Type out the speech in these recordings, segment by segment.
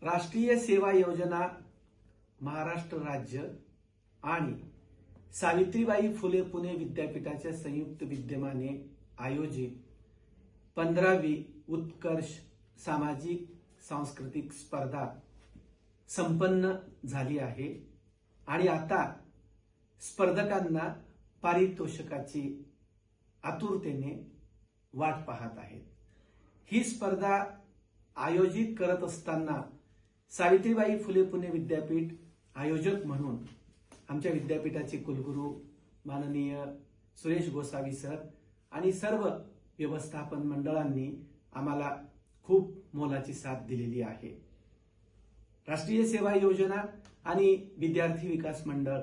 राष्ट्रीय सेवा योजना महाराष्ट्र राज्य आणि सावित्रीबाई फुले पुणे विद्यापीठाच्या संयुक्त विद्यमाने आयोजित 15वी उत्कर्ष सामाजिक सांस्कृतिक स्पर्धा संपन्न झाली आहे आणि आता स्पर्धकांना पारितोषिकाची आतुरतेने वाट पाहत आहेत। ही स्पर्धा आयोजित करत असताना सावित्रीबाई फुले पुणे विद्यापीठ आयोजक म्हणून आमच्या विद्यापीठाचे कुलगुरू माननीय सुरेश गोसावी सर आणि सर्व व्यवस्थापन मंडळांनी आम्हाला खूप मोलाची साथ दिलेली आहे। राष्ट्रीय सेवा योजना आणि विद्यार्थी विकास मंडळ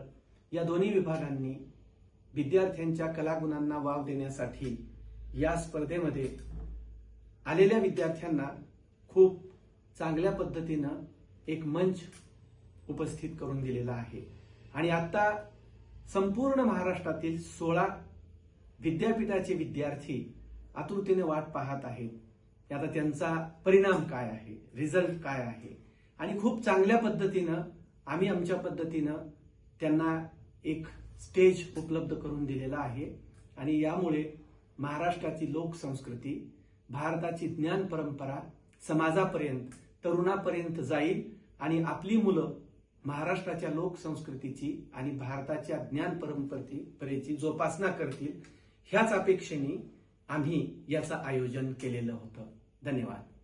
या दोन्ही विभागांनी विद्यार्थ्यांच्या कलागुणांना वाव देण्यासाठी या स्पर्धेमध्ये आलेल्या विद्यार्थ्यांना खूप चांगल्या पद्धतीनं एक मंच उपस्थित करून दिलेला आहे आणि आता संपूर्ण महाराष्ट्रातील 16 विद्यापीठाचे विद्यार्थी आतुरतेने वाट पाहत आहेत। आता त्यांचा परिणाम काय आहे, रिझल्ट काय आहे आणि खूप चांगल्या पद्धतीनं आम्ही आमच्या पद्धतीनं त्यांना एक स्टेज उपलब्ध करून दिलेला आहे आणि यामुळे महाराष्ट्राची लोकसंस्कृती, भारताची ज्ञान परंपरा समाजापर्यंत, तरुणापर्यंत जाईल आणि आपली मुलं महाराष्ट्राच्या लोकसंस्कृतीची आणि भारताच्या ज्ञान परंपरेची जोपासना करतील ह्याच अपेक्षेने आम्ही याचं आयोजन केलेलं होतं। धन्यवाद।